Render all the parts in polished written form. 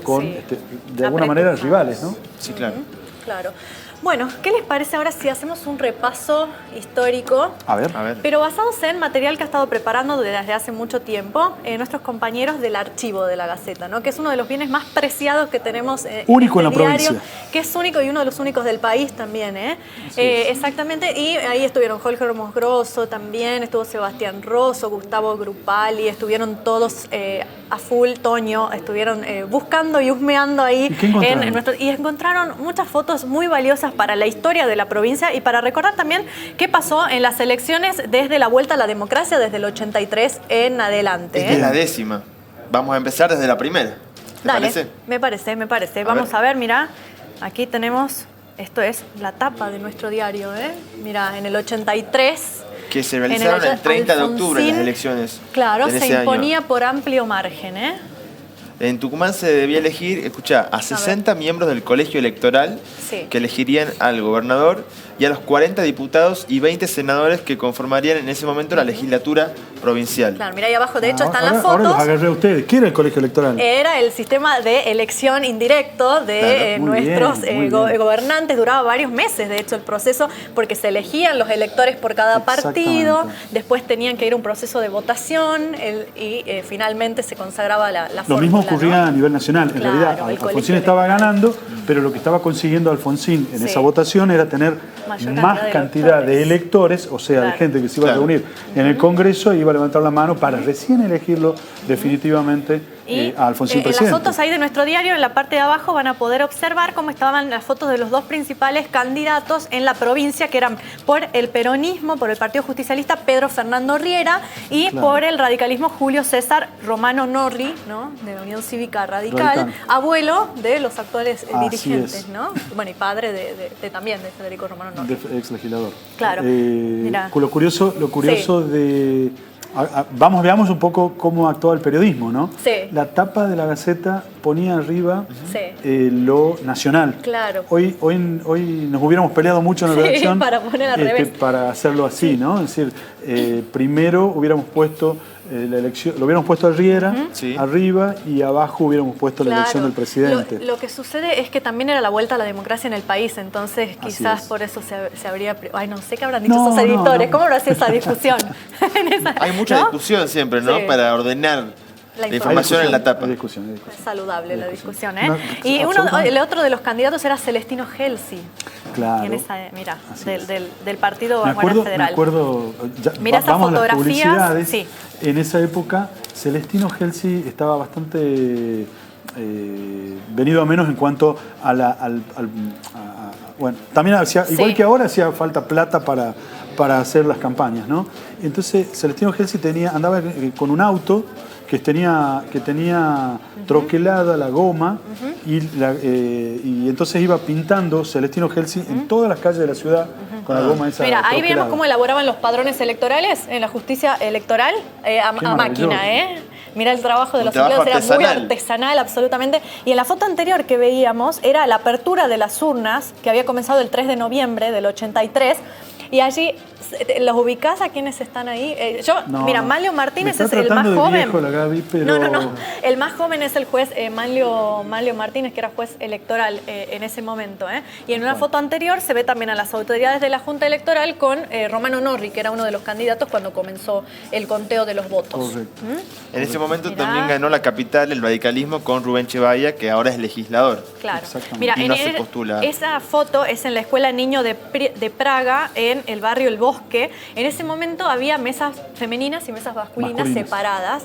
con, Sí. de alguna manera, rivales, ¿no? Sí, claro. Claro. Bueno, ¿qué les parece ahora si hacemos un repaso histórico? A ver. A ver. Pero basados en material que ha estado preparando desde hace mucho tiempo nuestros compañeros del archivo de la Gaceta, ¿no? Que es uno de los bienes más preciados que tenemos único en la diario, provincia. que es único y uno de los únicos del país también, ¿eh? Exactamente, y ahí estuvieron Jorge Ramos Grosso también, estuvo Sebastián Rosso, Gustavo Grupali, estuvieron todos a full, Toño, estuvieron buscando y husmeando ahí. ¿Y qué encontraron? Y encontraron muchas fotos muy valiosas para la historia de la provincia y para recordar también qué pasó en las elecciones desde la vuelta a la democracia, desde el 83 en adelante. Esta es la 10ª. Vamos a empezar desde la primera. ¿Te Dale, parece? me parece. Vamos a ver, mira, aquí tenemos, esto es la tapa de nuestro diario, ¿eh? Mira, en el 83... Que se realizaron el 30 de octubre las Alfonsín, elecciones. Claro, en se ese imponía año. por amplio margen, ¿eh? En Tucumán se debía elegir, escuchá, a 60 miembros del colegio electoral Sí. que elegirían al gobernador y a los 40 diputados y 20 senadores que conformarían en ese momento la legislatura provincial. Claro, mira ahí abajo, de hecho, están ahora, las ahora los fotos. agarré a ustedes. ¿Qué era el colegio electoral? Era el sistema de elección indirecto de Claro, muy nuestros bien, muy bien. gobernantes. Duraba varios meses, de hecho, el proceso, porque se elegían los electores por cada partido. Exactamente. Después tenían que ir a un proceso de votación y finalmente se consagraba la Lo fórmula, mismo ocurría ¿no? a nivel nacional. En Claro, realidad, el colegio Alfonsín estaba electoral. ganando, pero lo que estaba consiguiendo Alfonsín en Sí. esa votación era tener Mayor más cantidad de electores, o sea, de Claro. gente que se iba a Claro. reunir en el Congreso e iba a levantar la mano para recién elegirlo definitivamente Y a Alfonsín en las presidente. fotos ahí de nuestro diario, en la parte de abajo, van a poder observar cómo estaban las fotos de los dos principales candidatos en la provincia, que eran por el peronismo, por el Partido Justicialista, Pedro Fernando Riera, y Claro. por el radicalismo, Julio César Romano Norri, ¿no? De la Unión Cívica Radical, abuelo de los actuales Así dirigentes, es. ¿no? Bueno, y padre también de Federico Romano Norri. Ex legislador. Claro. Mirá. Lo curioso de... veamos un poco cómo actuaba el periodismo, ¿no? Sí. La tapa de la Gaceta ponía arriba Sí. lo nacional. Claro. Hoy nos hubiéramos peleado mucho en la Sí, redacción para poner al revés. para hacerlo así, ¿no? Es decir, primero hubiéramos puesto la elección, lo hubiéramos puesto a Riera Sí. arriba y abajo hubiéramos puesto la elección del presidente. Lo que sucede es que también era la vuelta a la democracia en el país, entonces quizás es. por eso se habría... Ay, no sé qué habrán dicho No, esos no, editores. no. ¿Cómo habrá sido esa discusión? Hay mucha ¿No? discusión siempre, ¿no? Sí. Para ordenar La la información en la tapa. Hay discusión. Es saludable la discusión, ¿eh? No, Y absolutamente. el otro de los candidatos era Celestino Gelsi. Claro. En esa, mira, Así del Partido Me Vanguardia acuerdo, Federal. Mira esas vamos a las fotografías, publicidades. sí. En esa época, Celestino Gelsi estaba bastante venido a menos en cuanto a bueno, también hacía, Sí. igual que ahora, hacía falta plata para hacer las campañas, ¿no? Entonces, Celestino Gelsi andaba con un auto que tenía troquelada la goma y entonces iba pintando Celestino Gelsi en todas las calles de la ciudad con la goma esa. Mira, ahí troquelada. vemos cómo elaboraban los padrones electorales en la justicia electoral a maravilloso. máquina, ¿eh? Mira el trabajo de Un los trabajo empleados, era muy artesanal. artesanal, absolutamente. Y en la foto anterior que veíamos era la apertura de las urnas, que había comenzado el 3 de noviembre del 83. Y allí, ¿los ubicás a quienes están ahí? Mira, Manlio Martínez me es está el más tratando de joven. viejo la Gaby, pero... No. El más joven es el juez Manlio Martínez, que era juez electoral en ese momento. Y en una foto anterior se ve también a las autoridades de la Junta Electoral con Romano Norri, que era uno de los candidatos cuando comenzó el conteo de los votos. Correcto. En ese momento Mirá. también ganó la capital el radicalismo con Rubén Chevalla, que ahora es legislador. Claro. Exactamente. Mira, Y no se postula. esa foto es en la Escuela Niño de Praga, en el barrio El Bosque. En ese momento había mesas femeninas y mesas masculinas separadas.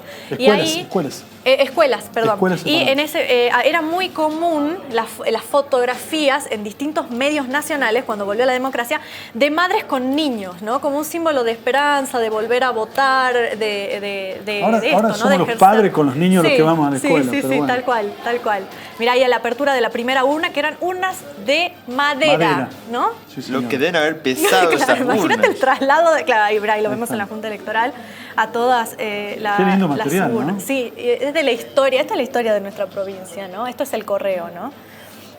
Escuelas, perdón. Escuelas y separadas. era muy común las fotografías en distintos medios nacionales, cuando volvió la democracia, de madres con niños, ¿no? Como un símbolo de esperanza, de volver a votar, Ahora esto, ¿no? somos De los ejercer. padres con los niños los que vamos a la escuela. Sí, pero bueno. tal cual. Mirá ahí a la apertura de la primera urna, que eran urnas de madera. ¿no? Sí, señor. Lo que deben haber pesado esas Claro, imagínate el urnas. traslado, claro, ahí lo vemos en la Junta Electoral, a todas Qué lindo material, las urnas. ¿no? Sí, es de la historia, esta es la historia de nuestra provincia, ¿no? Esto es el correo, ¿no?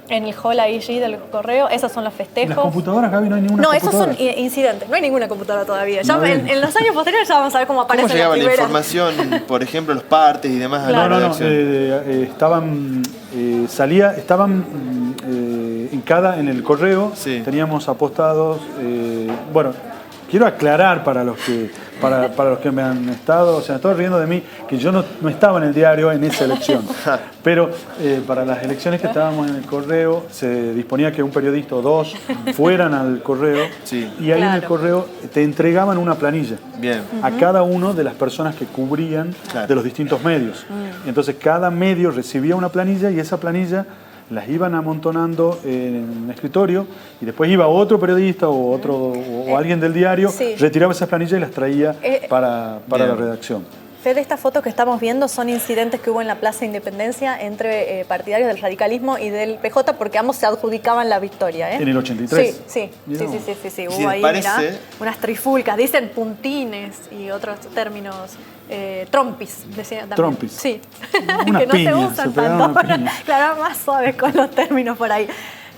En el hall ahí del correo, esos son los ¿En festejos. las computadoras, Gaby, no hay ninguna No, computadora? esos son incidentes, no hay ninguna computadora todavía. Ya No hay. en los años posteriores ya vamos a ver cómo ¿Cómo aparecen llegaba las la primeras. información, por ejemplo, los partes y demás a la No, redacción? estaban en el correo, Sí. teníamos apostados, bueno, quiero aclarar para los que me han estado, se me están riendo de mí, que yo no estaba en el diario en esa elección, pero para las elecciones que estábamos en el correo se disponía que un periodista o dos fueran al correo, Sí. y ahí en el Claro. correo te entregaban una planilla Bien. a cada uno de las personas que cubrían Claro. de los distintos medios. Entonces cada medio recibía una planilla y esa planilla las iban amontonando en el escritorio y después iba otro periodista o alguien del diario, Sí. retiraba esas planillas y las traía para Bien. la redacción. Fede, estas fotos que estamos viendo son incidentes que hubo en la Plaza Independencia entre partidarios del radicalismo y del PJ porque ambos se adjudicaban la victoria. ¿En el 83? Sí. Mirá vos. Sí. Y Hubo si ahí, parece- mirá, unas trifulcas, dicen puntines y otros términos, trompis, decían también. Trompis. Sí, Unas que no se piñas, usan se pegaron tanto. unas piñas. Claro, más suaves con los términos por ahí.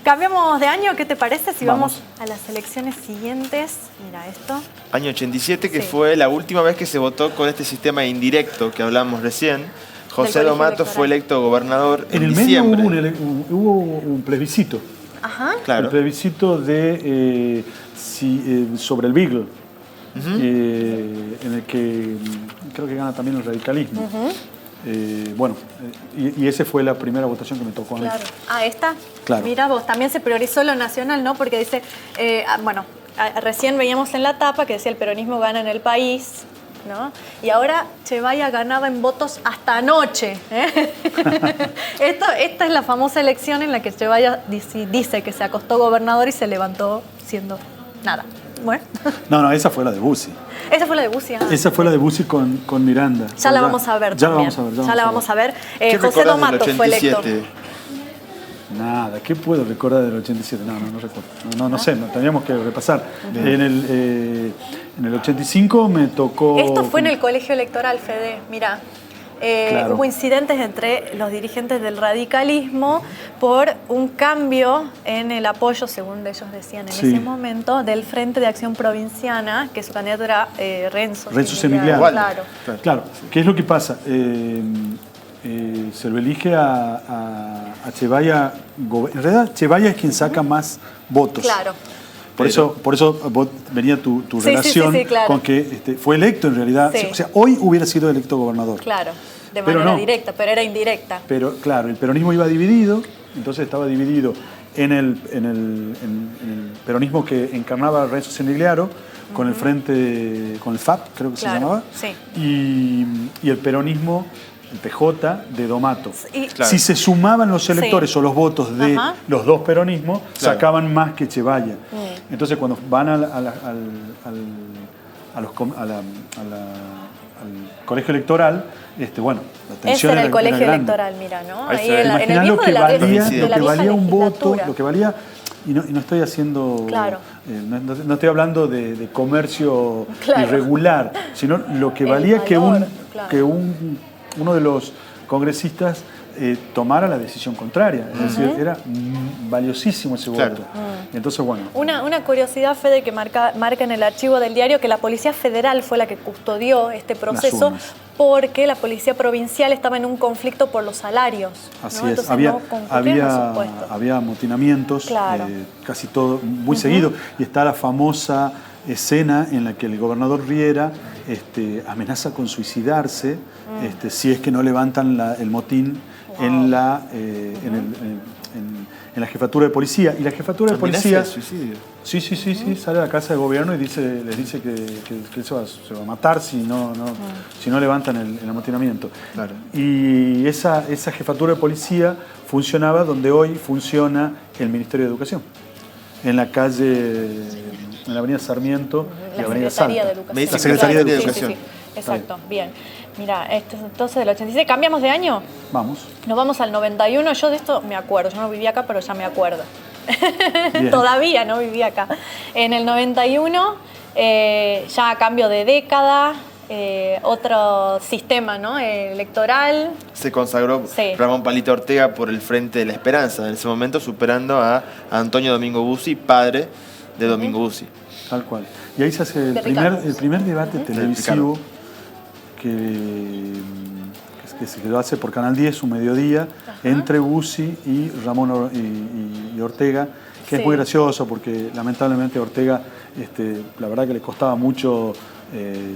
Cambiamos de año, ¿qué te parece si Vamos. vamos a las elecciones siguientes? Mira esto. Año 87, que Sí. fue la última vez que se votó con este sistema indirecto que hablamos recién. José colegio Domato electoral. fue electo gobernador En en el medio diciembre. hubo un plebiscito. Ajá. Claro. El plebiscito sobre el Beagle, en el que creo que gana también el radicalismo. Y esa fue la primera votación que me tocó a mí. Claro. Ah, esta. Claro. Mira vos, también se priorizó lo nacional, ¿no? Porque dice, recién veíamos en la tapa que decía el peronismo gana en el país, ¿no? Y ahora Chevaya ganaba en votos hasta anoche. ¿eh? Esta es la famosa elección en la que Chevaya dice que se acostó gobernador y se levantó siendo nada. Bueno, No, esa fue la de Bussi. esa fue la de Bussi. Esa fue la de Bussi con Miranda. Ya la vamos a ver Ya la también. vamos a ver. Ya la vamos a ver. ¿Qué José recordás Domato del fue electo. 87? Nada, ¿qué puedo recordar del 87? No recuerdo. No sé, tendríamos que repasar. En el 85 me tocó... Esto fue en el colegio electoral, Fede. Mira, Claro. hubo incidentes entre los dirigentes del radicalismo por un cambio en el apoyo, según ellos decían en Sí. ese momento, del Frente de Acción Provinciana, que su candidato era Renzo Semigliano. Claro. Claro, ¿qué es lo que pasa? Se lo elige a Chevaya. En realidad, Chevaya es quien saca más votos. Claro. Por eso venía tu Sí, relación sí, claro. con que fue electo en realidad. Sí. O sea, hoy hubiera sido electo gobernador. Claro, de Pero manera no. directa, pero era indirecta. Pero claro, el peronismo iba dividido, entonces estaba dividido en el peronismo que encarnaba Renzo Semigliano, con el frente, con el FAP, creo que Claro, se llamaba, sí. y el peronismo, el PJ, de Domato. Y- Claro. Si se sumaban los electores Sí. o los votos de Ajá. los dos peronismos, Claro. sacaban más que Chevaya. Entonces cuando van al colegio electoral, la Ese tensión era el colegio grande. electoral, mira, ¿no? Ahí Ahí se ve. en el Imaginá viejo lo de que la, valía, de lo la que vieja valía un voto, legislatura. lo que valía, y no estoy haciendo, Claro. no estoy hablando de comercio Claro. irregular, sino lo que El valía que valor, claro. uno de los congresistas tomara la decisión contraria. Es decir, era valiosísimo ese Claro. voto. Entonces, bueno, Una curiosidad, Fede, que marca en el archivo del diario que la Policía Federal fue la que custodió este proceso urnas. porque la Policía Provincial estaba en un conflicto por los salarios. así ¿no? es. Entonces no concurrieron los puestos. Había amotinamientos, Claro. casi todo, muy seguido. Y está la famosa escena en la que el gobernador Riera amenaza con suicidarse si es que no levantan el motín en la jefatura de policía. Y la jefatura de ¿Amenaza policía... de suicidio? Sí, sale a la casa de gobierno y les dice que él se va a matar si no levantan el amotinamiento. Claro. Y esa jefatura de policía funcionaba donde hoy funciona el Ministerio de Educación, en la en la avenida Sarmiento y La avenida Secretaría Salta. de Educación. Me dice La Secretaría de Sí, Educación. Exacto, bien. Mira, esto es entonces del 86. ¿Cambiamos de año? Vamos. Nos vamos al 91. Yo de esto me acuerdo. Yo no vivía acá, pero ya me acuerdo. Bien. Todavía no vivía acá. En el 91, ya a cambio de década, otro sistema, ¿no? Electoral. Se consagró Ramón Palito Ortega por el Frente de la Esperanza, en ese momento superando a Antonio Domingo Bussi, padre de Domingo Bussi. Tal cual. Y ahí se hace el primer debate televisivo que se quedó hace por Canal 10, un mediodía, entre Bussi y Ramón y Ortega, que es muy gracioso porque lamentablemente Ortega, la verdad que le costaba mucho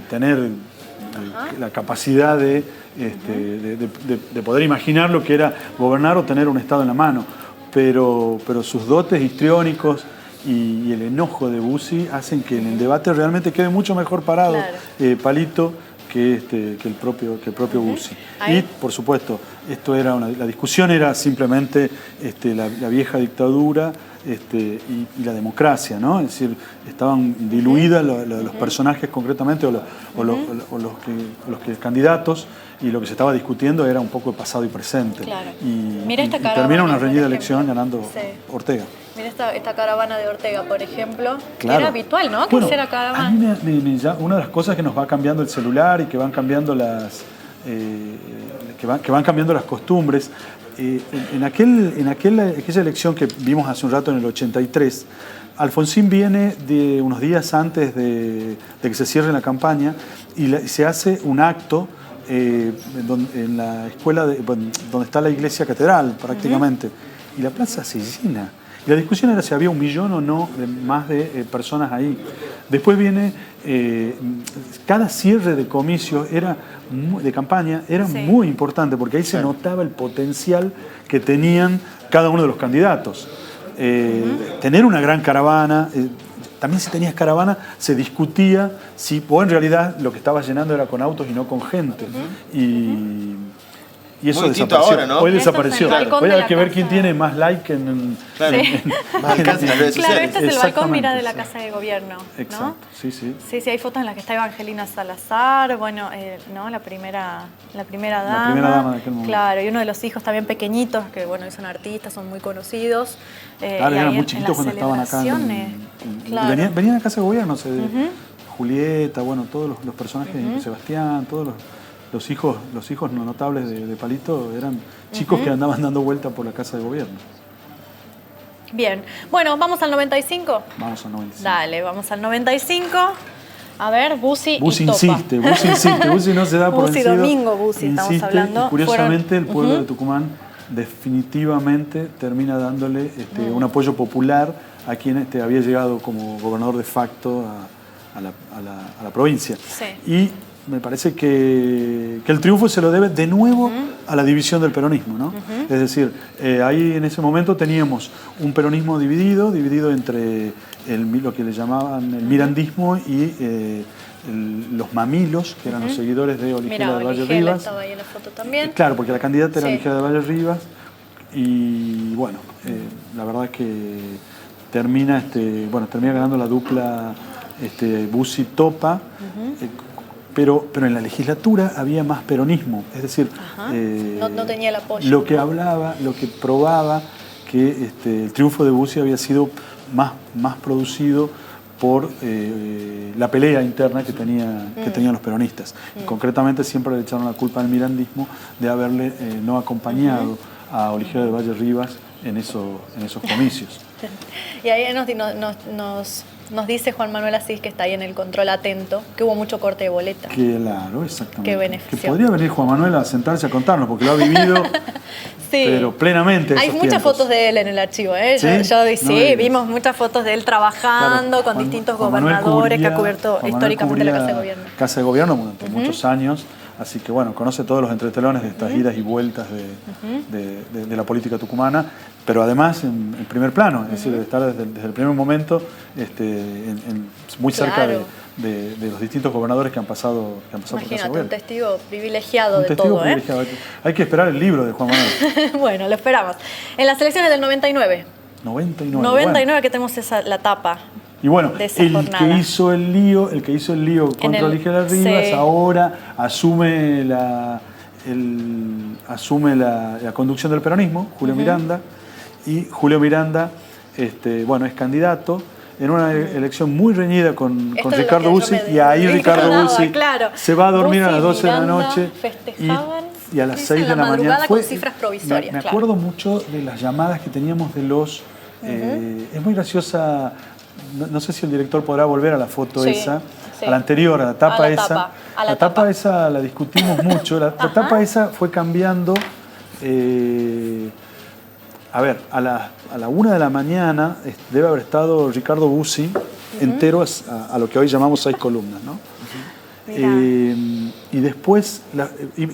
tener la capacidad de poder imaginar lo que era gobernar o tener un Estado en la mano. Pero sus dotes histriónicos y el enojo de Bussi hacen que en el debate realmente quede mucho mejor parado Palito que el propio Bussi. Y por supuesto, la discusión era simplemente la vieja dictadura y la democracia, ¿no? Es decir, estaban diluidas los personajes concretamente o los candidatos, y lo que se estaba discutiendo era un poco de pasado y presente. Claro. Y termina una reñida elección ganando Ortega. Mira esta caravana de Ortega, por ejemplo. Claro. Era habitual, ¿no? Que hiciera caravana. A mí una de las cosas que nos va cambiando el celular y que van cambiando las costumbres. En aquella elección que vimos hace un rato en el 83, Alfonsín viene de unos días antes de que se cierre la campaña y se hace un acto en la escuela donde está la iglesia catedral prácticamente, y la plaza se llena. Y la discusión era si había 1 millón o no más de personas ahí. Después viene, cada cierre de comicios de campaña era muy importante porque ahí se notaba el potencial que tenían cada uno de los candidatos. Tener una gran caravana, también si tenías caravana se discutía si vos en realidad lo que estabas llenando era con autos y no con gente. Y eso desapareció. Ahora, ¿no? Hoy desapareció. Hoy hay que ver quién tiene más like en más alcance en las redes sociales. Claro, este es el balcón, mira, de la Casa de Gobierno, ¿no? Exacto, sí. Sí, hay fotos en las que está Evangelina Salazar, bueno, ¿no? La primera dama. La primera dama de aquel momento. Claro, y uno de los hijos también pequeñitos, que bueno, son artistas, son muy conocidos. Claro, eran muy chiquitos cuando estaban acá. Claro. Venían a Casa de Gobierno, Julieta, bueno, todos los personajes, Sebastián, todos los hijos no notables de Palito eran chicos que andaban dando vuelta por la Casa de Gobierno. Bien. Bueno, ¿vamos al 95? Vamos al 95. Dale, vamos al 95. A ver, Bussi insiste, Bussi no se da por vencido. Domingo Bussi, estamos hablando. Y curiosamente el pueblo de Tucumán definitivamente termina dándole un apoyo popular a quien había llegado como gobernador de facto a la provincia. Sí. Y me parece que el triunfo se lo debe de nuevo a la división del peronismo, ¿no? Es decir, ahí en ese momento teníamos un peronismo dividido entre lo que le llamaban el mirandismo y los mamilos, que eran los seguidores de Oligera de Valle Rivas. Estaba ahí en la foto también. Claro, porque la candidata era Oligera de Valle Rivas. Y bueno, la verdad es que termina ganando la dupla Bussi-Topa. Pero en la legislatura había más peronismo, es decir, no tenía el apoyo. Lo que probaba que el triunfo de Bussi había sido más producido por la pelea interna que tenían los peronistas. Y concretamente siempre le echaron la culpa al mirandismo de haberle no acompañado a Oligera de Valle Rivas en esos comicios. Y ahí nos dice Juan Manuel Asís, que está ahí en el control atento, que hubo mucho corte de boleta. Claro, exactamente. Que benefició. Que podría venir Juan Manuel a sentarse a contarnos, porque lo ha vivido pero plenamente. Hay muchas fotos de él en el archivo, ¿eh? ¿Sí? Vimos muchas fotos de él trabajando con distintos gobernadores que ha cubierto históricamente la Casa de Gobierno. Casa de Gobierno durante muchos años. Así que bueno, conoce todos los entretelones de estas idas y vueltas de la política tucumana, pero además en primer plano, es decir, de estar desde el primer momento muy cerca de los distintos gobernadores que han pasado por Casa de Gobierno. Un testigo privilegiado de todo. Hay que esperar el libro de Juan Manuel. Bueno, lo esperamos. En las elecciones del 99. 99, que tenemos la tapa. Y bueno, el que hizo el lío contra Oligera Rivas ahora asume la conducción del peronismo, Julio Miranda, y Julio Miranda es candidato, en una elección muy reñida con Esto es lo Ricardo que yo Bussi, me y ahí Ricardo recordaba, Bussi claro. se va a dormir a las Bussi, 12 de la Miranda noche festejaban, y a las dice, 6 en de la mañana. madrugada con cifras provisorias, Me claro. acuerdo mucho de las llamadas que teníamos de los... es muy graciosa, no sé si el director podrá volver a la foto Sí, esa, sí. a la anterior, a la tapa A la esa. tapa, a la La tapa tapa. esa la discutimos mucho, la tapa esa fue cambiando... a ver, a la 1 de la mañana debe haber estado Ricardo Bussi entero a lo que hoy llamamos 6 columnas, ¿no? Y después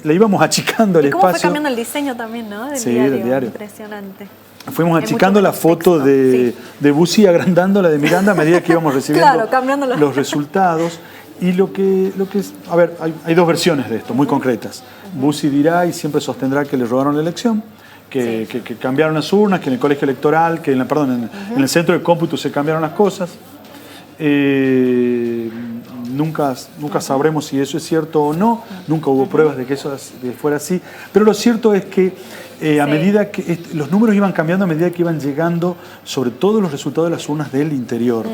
le íbamos achicando el ¿Y cómo espacio. fue cambiando el diseño también, ¿no? Del Sí, diario. del diario. Impresionante. Fuimos Hay achicando mucho la menos foto texto, de Bussi, agrandando la de Miranda a medida que íbamos recibiendo Claro, cambiándolo. los resultados. Y lo que es, a ver, hay dos versiones de esto, muy concretas. Bussi dirá y siempre sostendrá que le robaron la elección, que cambiaron las urnas, que en el colegio electoral, que en el centro de cómputo se cambiaron las cosas. Nunca sabremos si eso es cierto o no, nunca hubo pruebas de que eso fuera así, pero lo cierto es que a medida que los números iban cambiando, a medida que iban llegando sobre todo los resultados de las urnas del interior.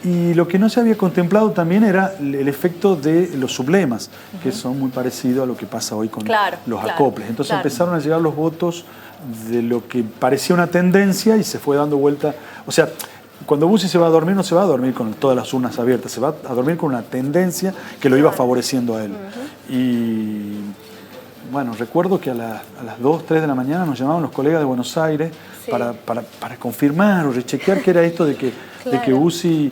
Y lo que no se había contemplado también era el efecto de los sublemas, que son muy parecidos a lo que pasa hoy con los acoples. Entonces empezaron a llegar los votos de lo que parecía una tendencia y se fue dando vuelta. O sea, cuando Bussi se va a dormir, no se va a dormir con todas las urnas abiertas, se va a dormir con una tendencia que lo iba favoreciendo a él. Y bueno, recuerdo que a las 2, 3 de la mañana nos llamaban los colegas de Buenos Aires para confirmar o rechequear qué era esto de que Bussi...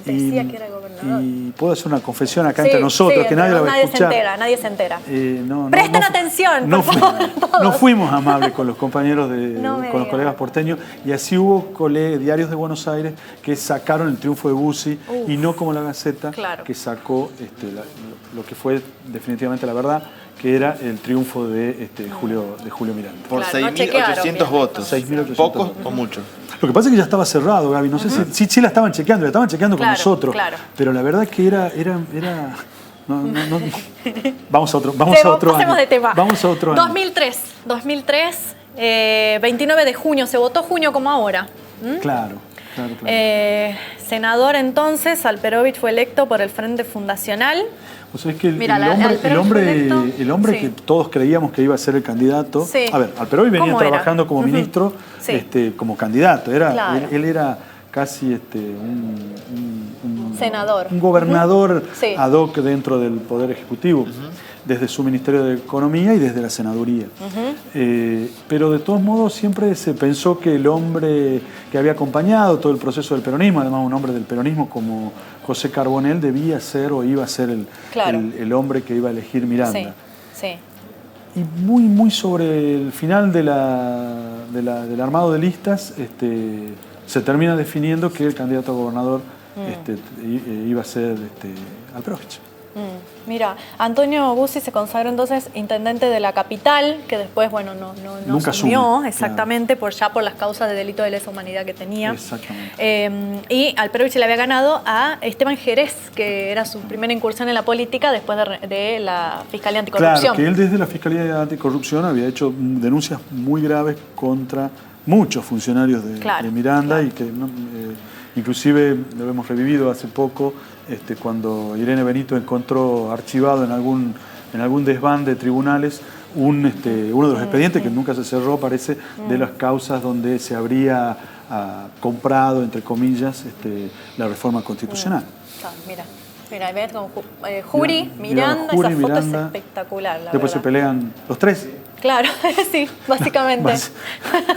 Decía que era gobernador. Y puedo hacer una confesión acá entre nosotros, que nadie la va a escuchar. Nadie se entera. No, Presten atención, no, por favor, todos. No fuimos amables con los compañeros, No me con los digas. colegas porteños, y así hubo diarios de Buenos Aires que sacaron el triunfo de Bussi, y no como la Gaceta, que sacó lo que fue definitivamente la verdad, que era el triunfo de Julio Miranda. Por Claro, no 6.800 votos. 6.800 ¿Pocos votos. o muchos? Lo que pasa es que ya estaba cerrado, Gaby. No sé si sí la estaban chequeando con nosotros. Claro. Pero la verdad que era no. Vamos a otro año. Pasemos de tema. Vamos a otro año. 2003, 29 de junio, se votó junio como ahora. Claro. Senador entonces, Alperovich fue electo por el Frente Fundacional. O sea, es que Mira, el hombre sí. que todos creíamos que iba a ser el candidato. Sí. A ver, Alperovich venía ¿Cómo era? trabajando como ministro, Sí. como candidato. Claro. Él era casi Senador. un gobernador Sí. ad hoc dentro del Poder Ejecutivo, desde su Ministerio de Economía y desde la Senaduría. Pero de todos modos siempre se pensó que el hombre que había acompañado todo el proceso del peronismo, además un hombre del peronismo como José Carbonell, debía ser o iba a ser el hombre que iba a elegir Miranda. Sí. Y muy sobre el final del armado de listas, se termina definiendo que el candidato a gobernador iba a ser Alperovich. Mira, Antonio Bussi se consagró entonces intendente de la capital, que después, bueno, no Nunca asumió, asume, exactamente, por las causas de delito de lesa humanidad que tenía. Exactamente. Y Alperovich le había ganado a Esteban Jerez, que era su primera incursión en la política después de la Fiscalía Anticorrupción. Claro, que él desde la Fiscalía Anticorrupción había hecho denuncias muy graves contra muchos funcionarios de Miranda y que inclusive lo hemos revivido hace poco cuando Irene Benito encontró archivado en algún desván de tribunales uno de los expedientes que nunca se cerró, parece, de las causas donde se habría comprado, entre comillas, la reforma constitucional. Mira, ves como Juri, Miranda, esa foto es espectacular, la Después verdad. se pelean los tres. Claro, sí, básicamente.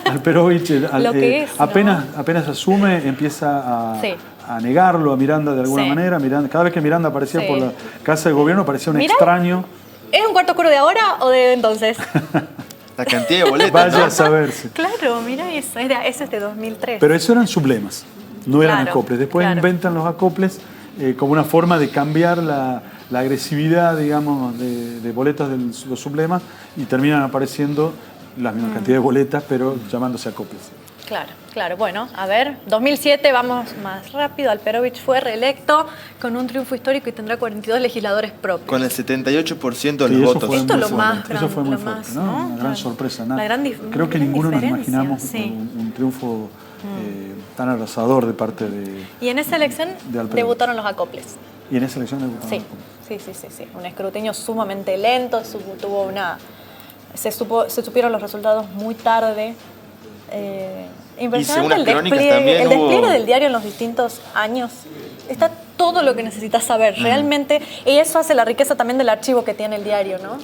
Alperovich apenas apenas asume, empieza a negarlo a Miranda de alguna manera. Cada vez que Miranda aparecía por la casa de gobierno parecía un extraño. ¿Es un cuarto oscuro de ahora o de entonces? La cantidad de boletas. Vaya a saberse. Claro, mira eso, eso es de 2003. Pero eso eran sublemas, no eran acoples. Después inventan los acoples como una forma de cambiar la agresividad, digamos, de boletas de los sublemas y terminan apareciendo la misma cantidad de boletas, pero llamándose acoples. Claro, claro. Bueno, a ver, 2007, vamos más rápido. Alperovich fue reelecto con un triunfo histórico y tendrá 42 legisladores propios. Con el 78% de los votos. Esto es lo más grande. Eso fue muy fuerte, ¿no? Una gran sorpresa. Creo que ninguno nos imaginamos un triunfo tan arrasador de parte de... Y en esa elección debutaron los acoples. ¿Y en esa elección debutaron los acoples? Sí. Un escrutinio sumamente lento, se supieron los resultados muy tarde. Impresionante el despliegue del diario en los distintos años. Está todo lo que necesitas saber, realmente. Y eso hace la riqueza también del archivo que tiene el diario, ¿no?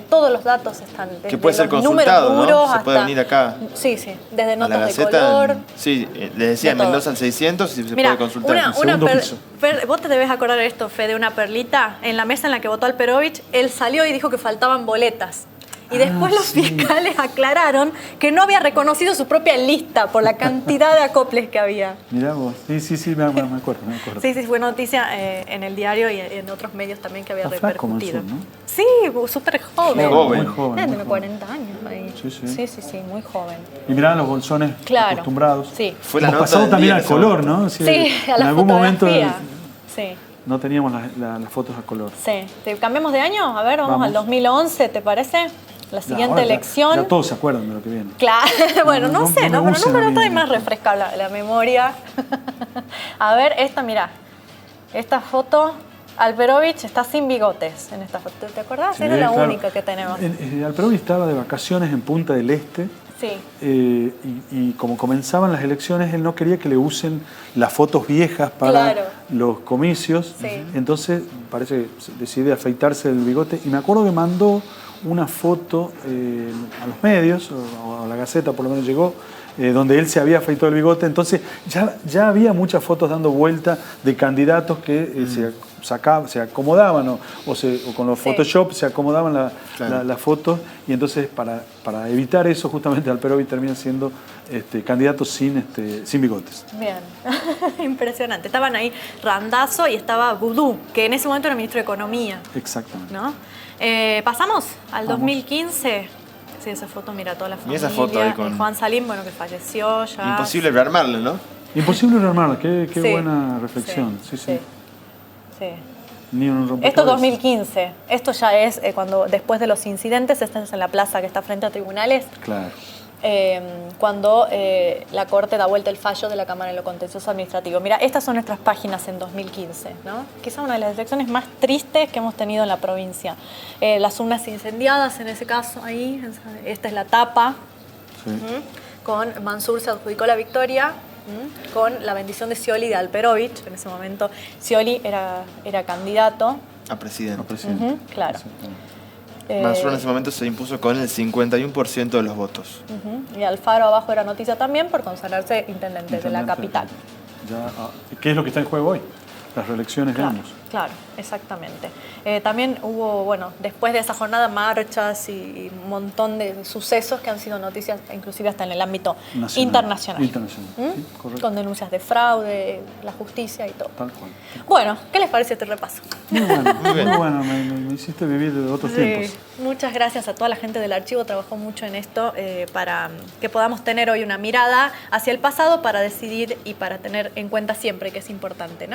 Todos los datos están. Que puede ser consultado, ¿no? Se puede venir acá. Sí, desde notas de color. Sí, les decía Mendoza al 600 y se puede consultar. Vos te debes acordar de esto, Fede, una perlita. En la mesa en la que votó Alperovich, él salió y dijo que faltaban boletas. Y después los fiscales aclararon que no había reconocido su propia lista por la cantidad de acoples que había. Mirá vos, sí, me acuerdo. Sí, fue noticia en el diario y en otros medios también que había repercutido. ¿No? Sí, súper joven. Muy joven. Tiene 40 años ahí. Sí, muy joven. Y mirá los bolsones acostumbrados. Sí. Hemos pasado también al color, ¿no? Sí, a la en algún momento sí. No teníamos las fotos a color. Sí. ¿Cambiamos de año? A ver, vamos al 2011, ¿te parece? La siguiente elección. Ya todos se acuerdan de lo que viene. Claro, bueno, no sé, pero está de más refrescar la memoria. A ver, mirá. Esta foto, Alperovich está sin bigotes en esta foto. ¿Te acordás? Era la única que tenemos. Alperovich estaba de vacaciones en Punta del Este. Sí. Y como comenzaban las elecciones, él no quería que le usen las fotos viejas para los comicios. Sí. Entonces, parece que decide afeitarse el bigote. Y me acuerdo que mandó una foto a los medios, o a la Gaceta por lo menos llegó, donde él se había afeitado el bigote. Entonces ya había muchas fotos dando vuelta de candidatos que se acomodaban o con los Photoshop se acomodaban las fotos, y entonces para evitar eso justamente Alperovich termina siendo candidato sin bigotes. Bien, impresionante. Estaban ahí Randazzo y estaba Boudou, que en ese momento era ministro de Economía. Exactamente. ¿No? Pasamos al 2015. Sí, esa foto, mira, toda la familia. Y esa foto ahí con Juan Salim, que falleció ya. Imposible rearmarla, ¿no? Imposible rearmarla, qué buena reflexión. Sí. Esto es 2015. Esto ya es cuando, después de los incidentes, estás en la plaza que está frente a tribunales. Claro. Cuando la Corte da vuelta el fallo de la Cámara de lo Contencioso Administrativo. Mira, estas son nuestras páginas en 2015, ¿no? Quizá una de las elecciones más tristes que hemos tenido en la provincia. Las urnas incendiadas, en ese caso, ahí. Esta es la tapa. Sí. Con Mansur se adjudicó la victoria. Con la bendición de Scioli y de Alperovich. En ese momento Scioli era candidato a presidente. Claro. Mansur en ese momento se impuso con el 51% de los votos. Y Alfaro abajo era noticia también por consagrarse intendente de la capital. ¿Qué es lo que está en juego hoy? Las reelecciones de ambos. Claro, exactamente. También hubo, después de esa jornada, marchas y un montón de sucesos que han sido noticias, inclusive hasta en el ámbito internacional. Sí, correcto. Con denuncias de fraude, la justicia y todo. Tal cual. Bueno, ¿qué les parece este repaso? Muy bueno. Me hiciste vivir de otros tiempos. Muchas gracias a toda la gente del archivo. Trabajó mucho en esto para que podamos tener hoy una mirada hacia el pasado para decidir y para tener en cuenta siempre que es importante, ¿no?